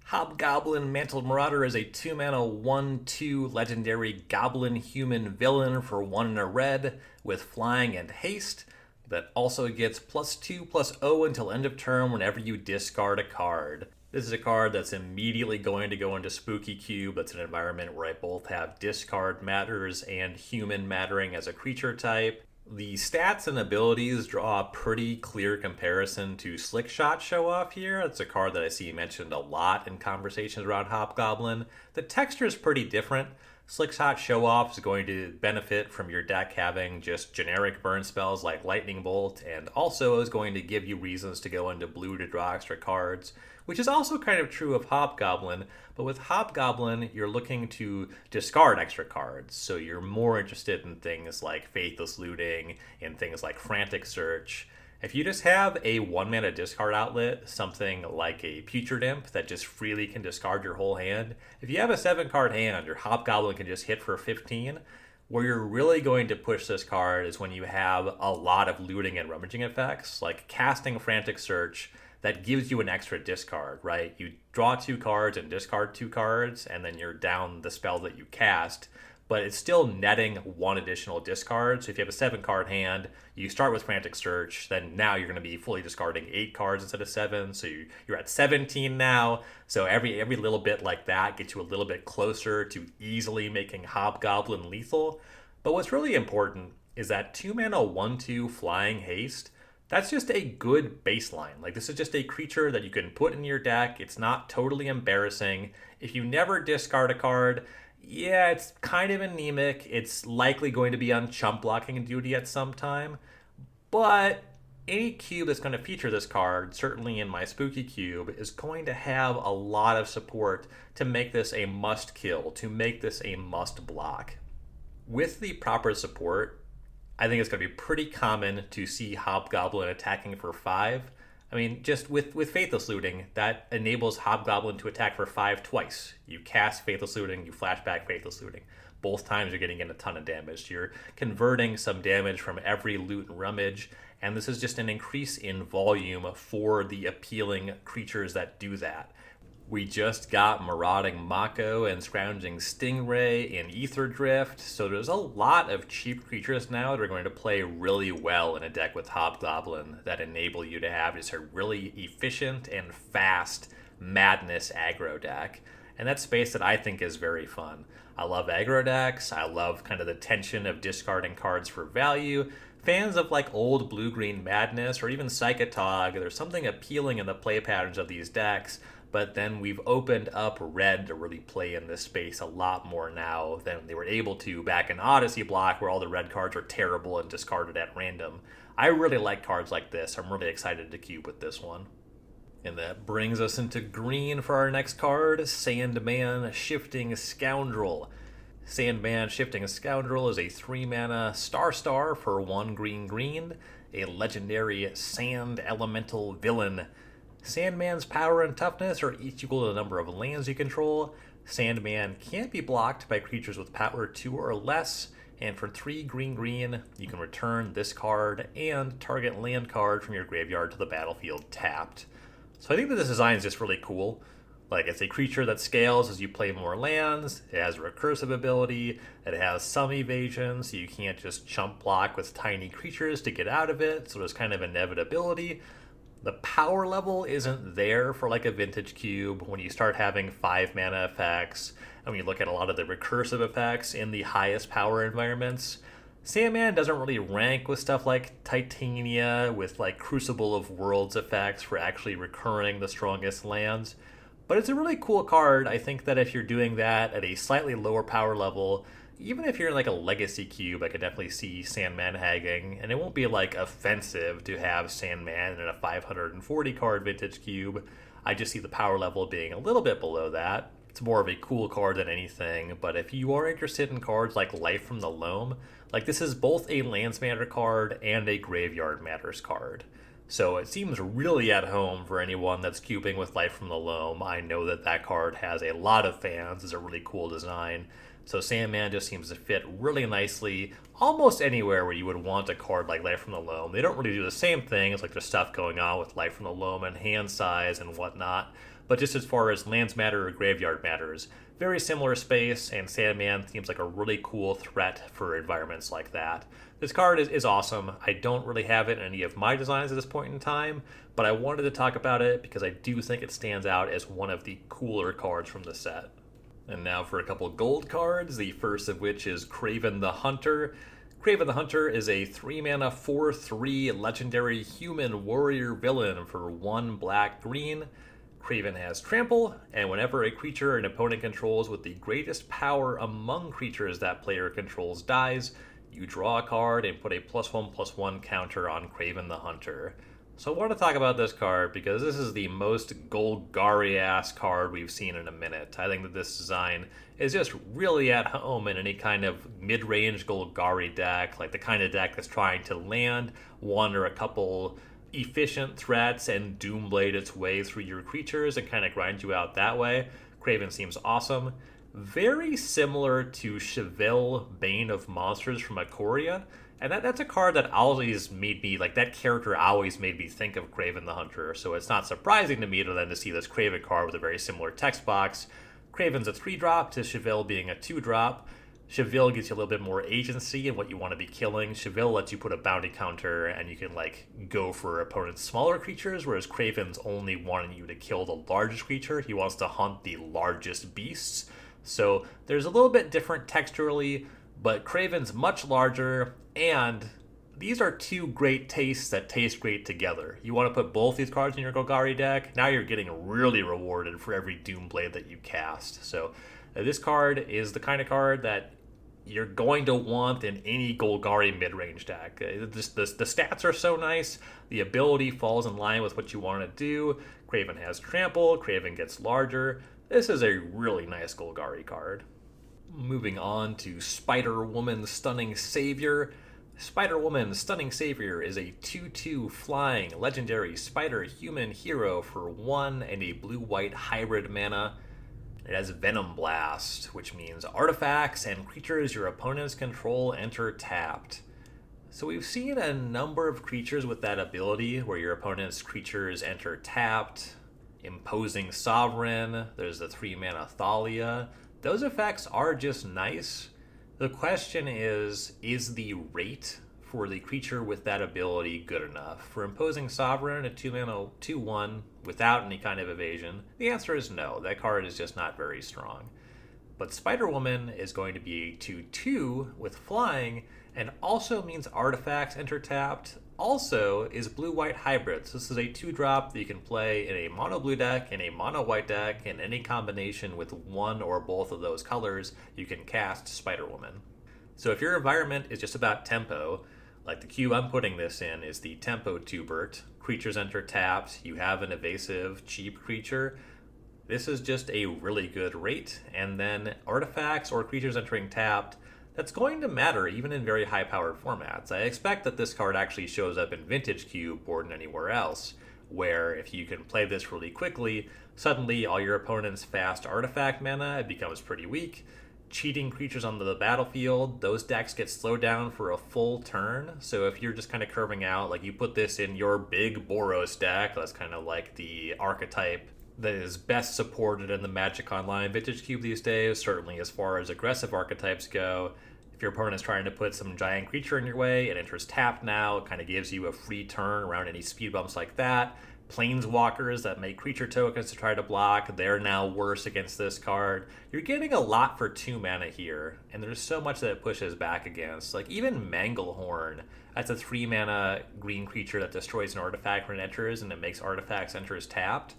Speaker 1: Hobgoblin Mantled Marauder is a 2-mana 1/2 legendary goblin human villain for 1 and a red with flying and haste that also gets +2/+0 until end of turn whenever you discard a card. This is a card that's immediately going to go into Spooky Cube. That's an environment where I both have discard matters and human mattering as a creature type. The stats and abilities draw a pretty clear comparison to Slick Shot Show Off here. It's a card that I see mentioned a lot in conversations around Hobgoblin. The texture is pretty different. Slick Shot Show Off is going to benefit from your deck having just generic burn spells like Lightning Bolt, and also is going to give you reasons to go into blue to draw extra cards, which is also kind of true of Hobgoblin. But with Hobgoblin, you're looking to discard extra cards, so you're more interested in things like Faithless Looting and things like Frantic Search. If you just have a 1-mana discard outlet, something like a Putrid Imp that just freely can discard your whole hand, if you have a 7-card hand, your Hobgoblin can just hit for 15. Where you're really going to push this card is when you have a lot of looting and rummaging effects, like casting Frantic Search that gives you an extra discard, right? You draw 2 cards and discard 2 cards, and then you're down the spell that you cast, but it's still netting 1 additional discard. So if you have a 7-card hand, you start with Frantic Search, then now you're going to be fully discarding 8 cards instead of 7, so you're at 17 now. So every little bit like that gets you a little bit closer to easily making Hobgoblin lethal. But what's really important is that 2-mana 1/2 flying haste, that's just a good baseline. Like, this is just a creature that you can put in your deck. It's not totally embarrassing. If you never discard a card, yeah, it's kind of anemic. It's likely going to be on chump blocking duty at some time. But any cube that's going to feature this card, certainly in my Spooky Cube, is going to have a lot of support to make this a must kill, to make this a must block. With the proper support, I think it's going to be pretty common to see Hobgoblin attacking for 5. I mean, just with Faithless Looting, that enables Hobgoblin to attack for 5 twice. You cast Faithless Looting, you flashback Faithless Looting. Both times you're getting in a ton of damage. You're converting some damage from every loot and rummage, and this is just an increase in volume for the appealing creatures that do that. We just got Marauding Mako and Scrounging Stingray in Ether Drift, so there's a lot of cheap creatures now that are going to play really well in a deck with Hobgoblin that enable you to have just a really efficient and fast madness aggro deck. And that's space that I think is very fun. I love aggro decks. I love kind of the tension of discarding cards for value. Fans of like old blue-green madness or even Psychotog, there's something appealing in the play patterns of these decks, but then we've opened up red to really play in this space a lot more now than they were able to back in Odyssey block where all the red cards were terrible and discarded at random. I really like cards like this. I'm really excited to cube with this one. And that brings us into green for our next card, Sandman Shifting Scoundrel. Sandman Shifting Scoundrel is a 3-mana star for 1 green, a legendary sand elemental villain. Sandman's power and toughness are each equal to the number of lands you control. Sandman can't be blocked by creatures with power 2 or less, and for 3 green, you can return this card and target land card from your graveyard to the battlefield tapped. So I think that this design is just really cool. Like, it's a creature that scales as you play more lands, it has a recursive ability, it has some evasion, so you can't just chump block with tiny creatures to get out of it, so there's kind of inevitability. The power level isn't there for like a vintage cube when you start having 5 mana effects, and when you look at a lot of the recursive effects in the highest power environments. Sandman doesn't really rank with stuff like Titania, with like Crucible of Worlds effects for actually recurring the strongest lands. But it's a really cool card. I think that if you're doing that at a slightly lower power level, even if you're in like a legacy cube, I could definitely see Sandman hagging, and it won't be like offensive to have Sandman in a 540 card vintage cube. I just see the power level being a little bit below that. It's more of a cool card than anything, but if you are interested in cards like Life from the Loam, like this is both a Lands Matter card and a Graveyard Matters card. So it seems really at home for anyone that's cubing with Life from the Loam. I know that that card has a lot of fans. It's a really cool design. So Sandman just seems to fit really nicely almost anywhere where you would want a card like Life from the Loam. They don't really do the same things, like there's stuff going on with Life from the Loam and hand size and whatnot. But just as far as Lands Matter or Graveyard Matters, very similar space, and Sandman seems like a really cool threat for environments like that. This card is awesome. I don't really have it in any of my designs at this point in time, but I wanted to talk about it because I do think it stands out as one of the cooler cards from the set. And now for a couple gold cards, the first of which is Craven the Hunter. Craven the Hunter is a 3-mana 4/3 legendary human warrior villain for 1 black-green. Craven has Trample, and whenever a creature an opponent controls with the greatest power among creatures that player controls dies, you draw a card and put a +1/+1 counter on Craven the Hunter. So I want to talk about this card because this is the most Golgari-ass card we've seen in a minute. I think that this design is just really at home in any kind of mid-range Golgari deck, like the kind of deck that's trying to land one or a couple efficient threats and Doomblade its way through your creatures and kind of grind you out that way. Craven seems awesome. Very similar to Chevelle, Bane of Monsters from Ikoria. And that's a card that always made me, like that character always made me think of Craven the Hunter. So it's not surprising to me to see this Craven card with a very similar text box. Craven's a 3-drop to Chevelle being a 2-drop. Chevelle gives you a little bit more agency in what you want to be killing. Chevelle lets you put a bounty counter and you can like go for opponent's smaller creatures, whereas Craven's only wanting you to kill the largest creature. He wants to hunt the largest beasts. So there's a little bit different texturally, but Craven's much larger, and these are two great tastes that taste great together. You want to put both these cards in your Golgari deck, now you're getting really rewarded for every Doomblade that you cast. So this card is the kind of card that you're going to want in any Golgari mid-range deck. The stats are so nice, the ability falls in line with what you want to do. Craven has Trample, Craven gets larger. This is a really nice Golgari card. Moving on to Spider-Woman Stunning Savior. Spider-Woman Stunning Savior is a 2/2 flying legendary spider-human hero for 1 and a blue-white hybrid mana. It has Venom Blast, which means artifacts and creatures your opponents control enter tapped. So we've seen a number of creatures with that ability where your opponent's creatures enter tapped. Imposing Sovereign, there's the 3-mana Thalia. Those effects are just nice. The question is the rate for the creature with that ability good enough? For Imposing Sovereign, a 2-mana 2/1 without any kind of evasion, the answer is no. That card is just not very strong. But Spider Woman is going to be a 2/2 with flying, and also means artifacts enter tapped. Also is blue-white hybrid. So this is a 2-drop that you can play in a mono-blue deck, in a mono-white deck, in any combination with one or both of those colors, you can cast Spider Woman. So if your environment is just about tempo, like the cube I'm putting this in is the tempo 2-bert, creatures enter tapped, you have an evasive, cheap creature, this is just a really good rate. And then artifacts or creatures entering tapped, that's going to matter even in very high-powered formats. I expect that this card actually shows up in Vintage Cube more than anywhere else, where if you can play this really quickly, suddenly all your opponent's fast artifact mana, it becomes pretty weak. Cheating creatures onto the battlefield, those decks get slowed down for a full turn. So if you're just kind of curving out, like you put this in your big Boros deck, that's kind of like the archetype that is best supported in the Magic Online Vintage Cube these days, certainly as far as aggressive archetypes go. If your opponent is trying to put some giant creature in your way, it enters tapped now, it kind of gives you a free turn around any speed bumps like that. Planeswalkers that make creature tokens to try to block, they're now worse against this card. You're getting a lot for 2 mana here, and there's so much that it pushes back against. Like even Manglehorn, that's a 3 mana green creature that destroys an artifact when it enters, and it makes artifacts enters tapped.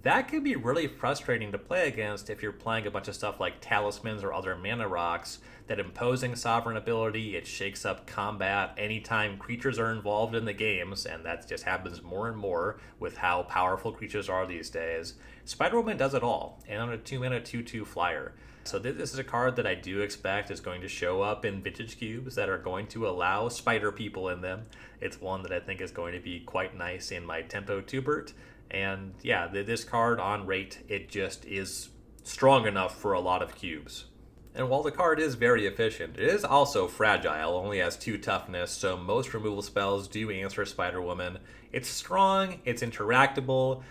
Speaker 1: That could be really frustrating to play against if you're playing a bunch of stuff like Talismans or other mana rocks. That Imposing Sovereign ability, it shakes up combat anytime creatures are involved in the games, and that just happens more and more with how powerful creatures are these days. Spider-Woman does it all, and on a 2-mana 2/2 flyer. So this is a card that I do expect is going to show up in Vintage Cubes that are going to allow spider people in them. It's one that I think is going to be quite nice in my Tempo 2-bert. And yeah, this card on rate, it just is strong enough for a lot of cubes. And while the card is very efficient, it is also fragile, only has 2 toughness, so most removal spells do answer Spider Woman. It's strong, it's interactable.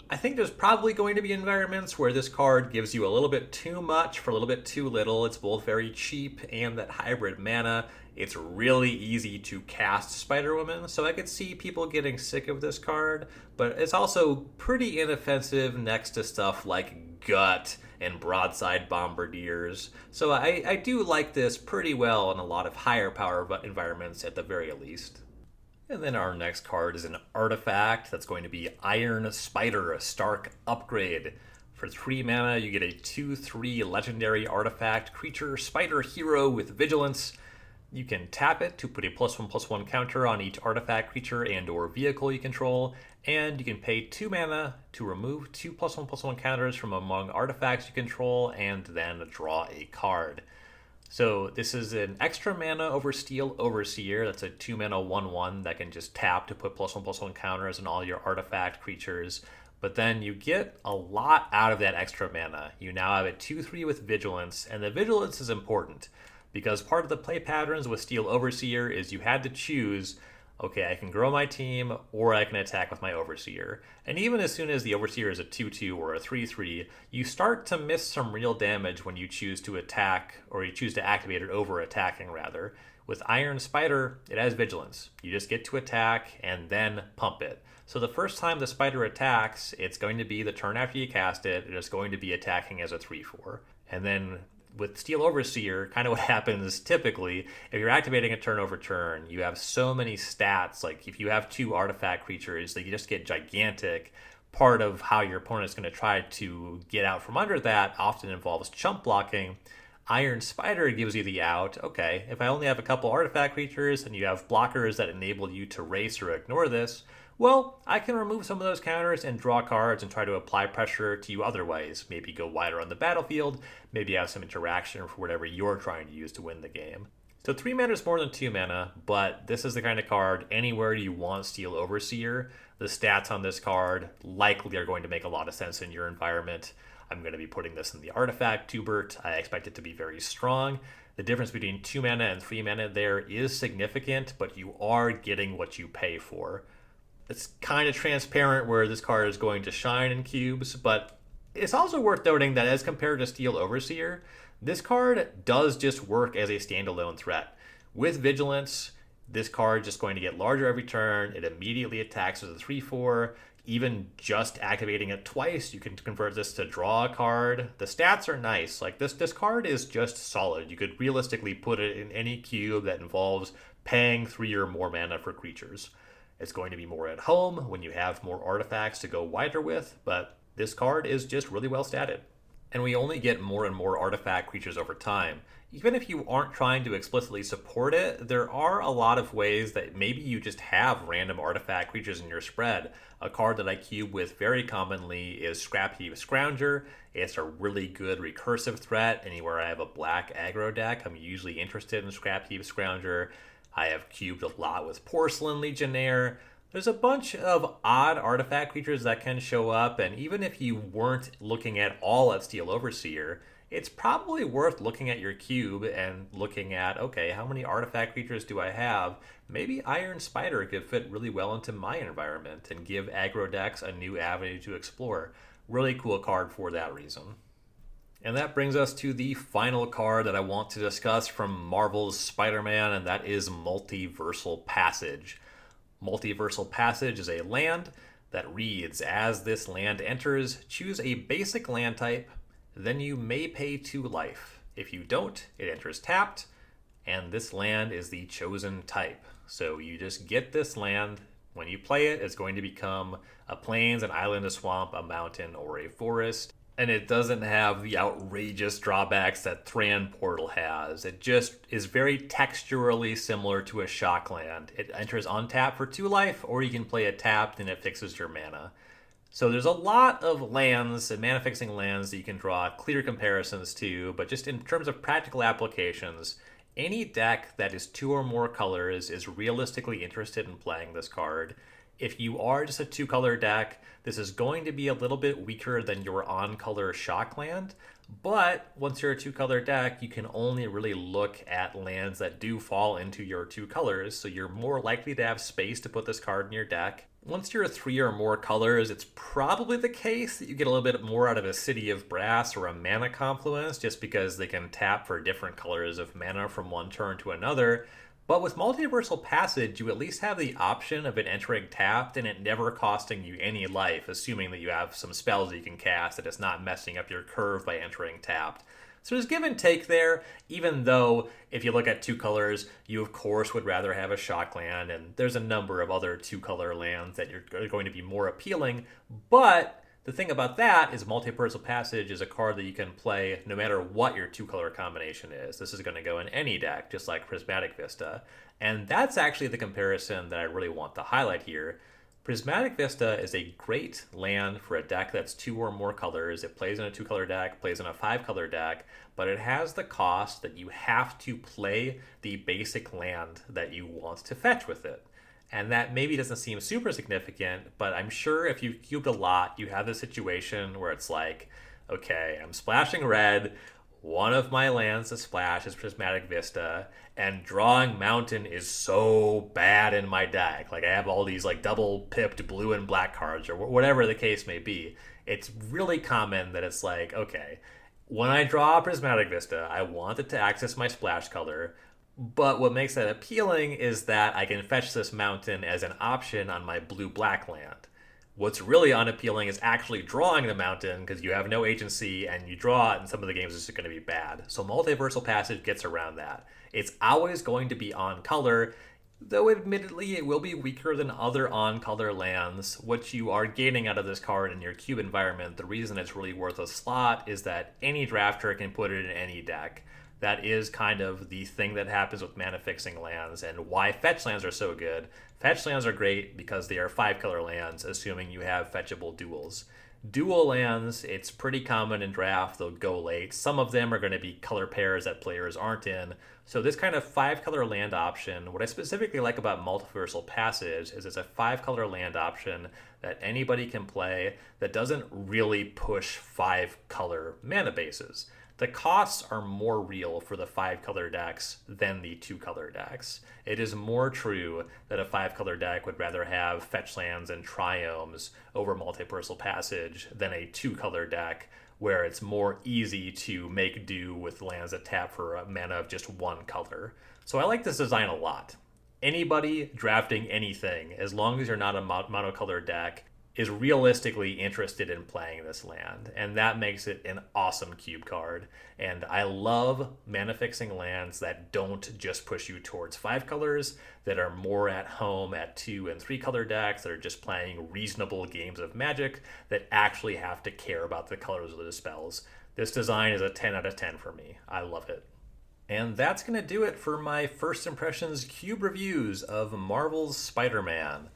Speaker 1: I think there's probably going to be environments where this card gives you a little bit too much for a little bit too little. It's both very cheap and that hybrid mana. It's really easy to cast Spider Woman, so I could see people getting sick of this card, but it's also pretty inoffensive next to stuff like Gut and Broadside Bombardiers. So I do like this pretty well in a lot of higher power environments at the very least. And then our next card is an artifact that's going to be Iron Spider, a Stark upgrade. For 3 mana, you get a 2/3 legendary artifact creature, spider hero with vigilance. You can tap it to put a +1/+1 counter on each artifact, creature, and or vehicle you control, and you can pay 2 mana to remove 2 +1/+1 counters from among artifacts you control, and then draw a card. So this is an extra mana over Steel Overseer. That's a 2 mana 1/1 that can just tap to put +1/+1 counters on all your artifact creatures. But then you get a lot out of that extra mana. You now have a 2/3 with Vigilance, and the Vigilance is important because part of the play patterns with Steel Overseer is you had to choose, okay, I can grow my team or I can attack with my Overseer. And even as soon as the Overseer is a 2/2 or a 3/3, you start to miss some real damage when you choose to attack, or you choose to activate it over attacking rather. With Iron Spider, it has Vigilance. You just get to attack and then pump it. So the first time the spider attacks, it's going to be the turn after you cast it, it is going to be attacking as a 3/4. And then with Steel Overseer, kind of what happens typically, if you're activating a turn over turn, you have so many stats, like if you have 2 artifact creatures, that you just get gigantic. Part of how your opponent is going to try to get out from under that often involves chump blocking. Iron Spider gives you the out. Okay, if I only have a couple artifact creatures and you have blockers that enable you to race or ignore this, well, I can remove some of those counters and draw cards and try to apply pressure to you other ways. Maybe go wider on the battlefield, maybe have some interaction for whatever you're trying to use to win the game. So 3 mana is more than 2 mana, but this is the kind of card anywhere you want Steel Overseer. The stats on this card likely are going to make a lot of sense in your environment. I'm going to be putting this in the Artifact 2-bert. I expect it to be very strong. The difference between 2 mana and 3 mana there is significant, but you are getting what you pay for. It's kind of transparent where this card is going to shine in cubes, but it's also worth noting that as compared to Steel Overseer, this card does just work as a standalone threat. With Vigilance, This card is just going to get larger every turn. It immediately attacks with a 3/4. Even just activating it twice, you can convert this to draw a card. The stats are nice. Like this card is just solid. You could realistically put it in any cube that involves paying 3 or more mana for creatures. It's going to be more at home when you have more artifacts to go wider with, but this card is just really well statted. And we only get more and more artifact creatures over time. Even if you aren't trying to explicitly support it, there are a lot of ways that maybe you just have random artifact creatures in your spread. A card that I cube with very commonly is Scrapheap Scrounger. It's a really good recursive threat. Anywhere I have a black aggro deck, I'm usually interested in Scrapheap Scrounger. I have cubed a lot with Porcelain Legionnaire. There's a bunch of odd artifact creatures that can show up, and even if you weren't looking at all at Steel Overseer, it's probably worth looking at your cube and looking at, okay, how many artifact creatures do I have? Maybe Iron Spider could fit really well into my environment and give aggro decks a new avenue to explore. Really cool card for that reason. And that brings us to the final card that I want to discuss from Marvel's Spider-Man, and that is Multiversal Passage. Multiversal Passage is a land that reads, as this land enters, choose a basic land type, then you may pay 2 life. If you don't, it enters tapped, and this land is the chosen type. So you just get this land. When you play it, it's going to become a plains, an island, a swamp, a mountain, or a forest. And it doesn't have the outrageous drawbacks that Thran Portal has. It just is very texturally similar to a shock land. It enters untapped for 2 life, or you can play it tapped and it fixes your mana. So there's a lot of lands and mana fixing lands that you can draw clear comparisons to, but just in terms of practical applications, any deck that is 2 or more colors is realistically interested in playing this card. If you are just a 2-color deck, this is going to be a little bit weaker than your on-color shock land, but once you're a 2-color deck, you can only really look at lands that do fall into your 2 colors, so you're more likely to have space to put this card in your deck. Once you're 3 or more colors, it's probably the case that you get a little bit more out of a City of Brass or a Mana Confluence, just because they can tap for different colors of mana from one turn to another. But with Multiversal Passage, you at least have the option of it entering tapped and it never costing you any life, assuming that you have some spells that you can cast that it's not messing up your curve by entering tapped. So there's give and take there, even though if you look at 2 colors, you of course would rather have a shock land, and there's a number of other 2-color lands that are going to be more appealing. But the thing about that is Multiversal Passage is a card that you can play no matter what your 2-color combination is. This is going to go in any deck, just like Prismatic Vista. And that's actually the comparison that I really want to highlight here. Prismatic Vista is a great land for a deck that's 2 or more colors. It plays in a 2-color deck, plays in a 5-color deck, but it has the cost that you have to play the basic land that you want to fetch with it. And that maybe doesn't seem super significant, but I'm sure if you've cubed a lot, you have the situation where it's like, okay, I'm splashing red, one of my lands to splash is Prismatic Vista, and drawing Mountain is so bad in my deck. Like, I have all these like double pipped blue and black cards, or whatever the case may be. It's really common that it's like, okay, when I draw Prismatic Vista, I want it to access my splash color, but what makes that appealing is that I can fetch this Mountain as an option on my blue-black land. What's really unappealing is actually drawing the Mountain, because you have no agency and you draw it, and some of the games is just going to be bad. So Multiversal Passage gets around that. It's always going to be on color, though admittedly it will be weaker than other on color lands. What you are gaining out of this card in your cube environment, the reason it's really worth a slot, is that any drafter can put it in any deck. That is kind of the thing that happens with mana fixing lands, and why fetch lands are so good. Fetch lands are great because they are 5-color lands, assuming you have fetchable duals. Dual lands, it's pretty common in draft, they'll go late. Some of them are going to be color pairs that players aren't in. So this kind of 5-color land option, what I specifically like about Multiversal Passage is it's a 5-color land option that anybody can play that doesn't really push 5-color mana bases. The costs are more real for the 5-color decks than the 2-color decks. It is more true that a 5-color deck would rather have fetch lands and triomes over Multiversal Passage than a 2-color deck where it's more easy to make do with lands that tap for a mana of just 1 color. So I like this design a lot. anybody drafting anything, as long as you're not a monocolor deck, is realistically interested in playing this land, and that makes it an awesome cube card. And I love mana fixing lands that don't just push you towards 5 colors, that are more at home at 2 and 3 color decks, that are just playing reasonable games of Magic, that actually have to care about the colors of the spells. This design is a 10 out of 10 for me. I love it. And that's going to do it for my first impressions cube reviews of Marvel's Spider-Man.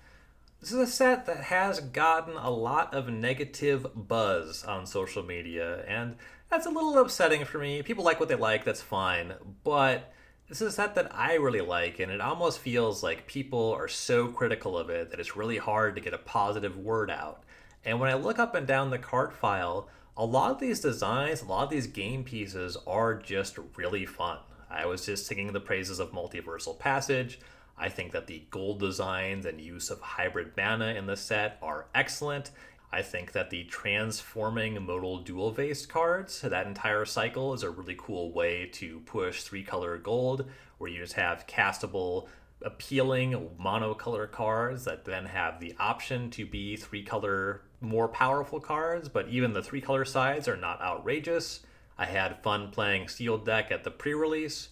Speaker 1: This is a set that has gotten a lot of negative buzz on social media, and that's a little upsetting for me. People like what they like, that's fine, but this is a set that I really like, and it almost feels like people are so critical of it that it's really hard to get a positive word out. And when I look up and down the card file, a lot of these designs, a lot of these game pieces are just really fun. I was just singing the praises of Multiversal Passage. I think that the gold designs and use of hybrid mana in the set are excellent. I think that the transforming modal dual vase cards, that entire cycle, is a really cool way to push 3-color gold, where you just have castable, appealing monocolor cards that then have the option to be 3-color more powerful cards, but even the 3-color sides are not outrageous. I had fun playing sealed deck at the pre-release.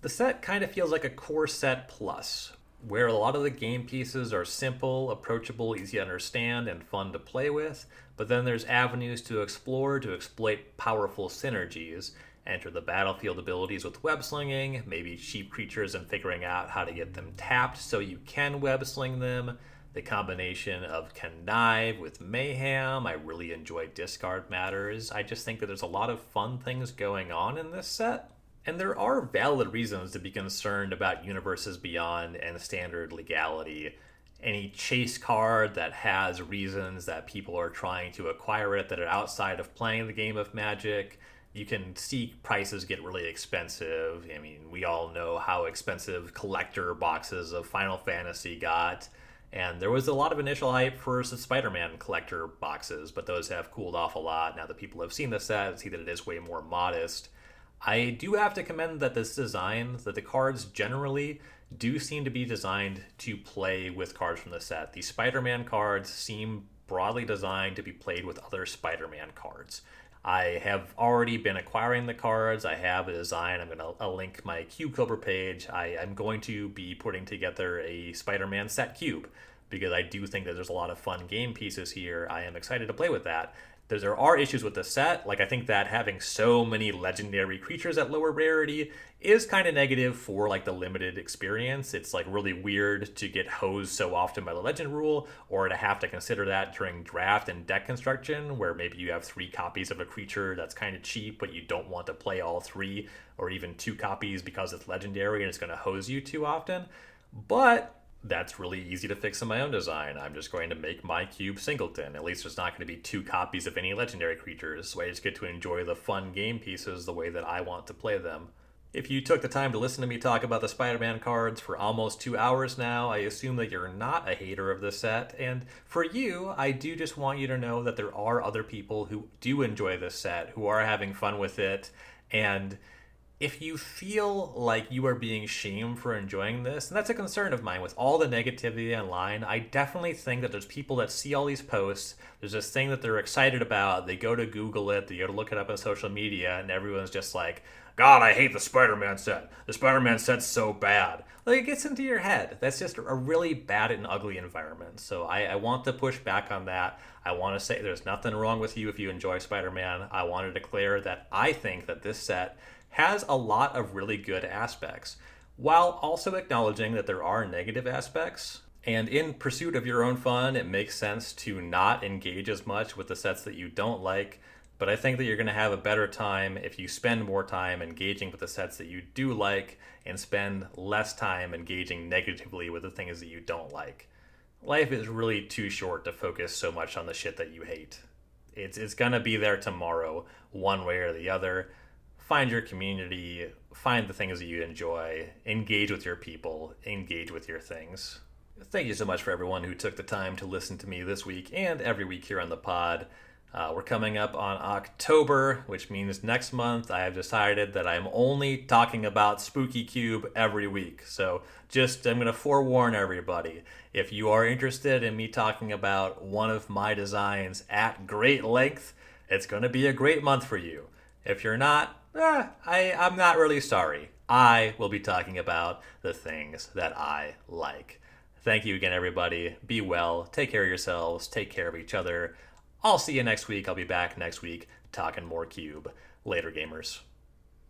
Speaker 1: The set kind of feels like a core set plus, where a lot of the game pieces are simple, approachable, easy to understand, and fun to play with, but then there's avenues to explore to exploit powerful synergies. Enter the battlefield abilities with web slinging, maybe cheap creatures and figuring out how to get them tapped so you can web sling them. The combination of connive with mayhem. I really enjoy discard matters. I just think that there's a lot of fun things going on in this set. And there are valid reasons to be concerned about Universes Beyond and standard legality. Any chase card that has reasons that people are trying to acquire it that are outside of playing the game of Magic, you can see prices get really expensive. I mean, we all know how expensive collector boxes of Final Fantasy got. And there was a lot of initial hype for the Spider-Man collector boxes, but those have cooled off a lot now that people have seen the set and see that it is way more modest. I do have to commend that this design, that the cards generally do seem to be designed to play with cards from the set. The Spider-Man cards seem broadly designed to be played with other Spider-Man cards. I have already been acquiring the cards. I have a design. I'm going to link my Cube Cobra page. I'm going to be putting together a Spider-Man set cube because I do think that there's a lot of fun game pieces here. I am excited to play with that. There are issues with the set. Like, I think that having so many legendary creatures at lower rarity is kind of negative for like the limited experience. It's like really weird to get hosed so often by the legend rule, or to have to consider that during draft and deck construction, where maybe you have 3 copies of a creature that's kind of cheap, but you don't want to play all 3, or even 2 copies because it's legendary and it's going to hose you too often. But that's really easy to fix in my own design. I'm just going to make my cube singleton. At least there's not going to be 2 copies of any legendary creatures, so I just get to enjoy the fun game pieces the way that I want to play them. If you took the time to listen to me talk about the Spider-Man cards for almost 2 hours now, I assume that you're not a hater of the set, and for you, I do just want you to know that there are other people who do enjoy this set, who are having fun with it, and if you feel like you are being shamed for enjoying this, and that's a concern of mine with all the negativity online, I definitely think that there's people that see all these posts, there's this thing that they're excited about, they go to Google it, they go to look it up on social media, and everyone's just like, God, I hate the Spider-Man set. The Spider-Man set's so bad. Like, it gets into your head. That's just a really bad and ugly environment. So I want to push back on that. I want to say there's nothing wrong with you if you enjoy Spider-Man. I want to declare that I think that this set has a lot of really good aspects, while also acknowledging that there are negative aspects. And in pursuit of your own fun, it makes sense to not engage as much with the sets that you don't like, but I think that you're going to have a better time if you spend more time engaging with the sets that you do like and spend less time engaging negatively with the things that you don't like. Life is really too short to focus so much on the shit that you hate. It's going to be there tomorrow, one way or the other. Find your community, find the things that you enjoy, engage with your people, engage with your things. Thank you so much for everyone who took the time to listen to me this week and every week here on the pod. We're coming up on October, which means next month I have decided that I'm only talking about Spooky Cube every week. So I'm going to forewarn everybody. If you are interested in me talking about one of my designs at great length, it's going to be a great month for you. If you're not, I'm not really sorry. I will be talking about the things that I like. Thank you again, everybody. Be well. Take care of yourselves. Take care of each other. I'll see you next week. I'll be back next week talking more Cube. Later, gamers.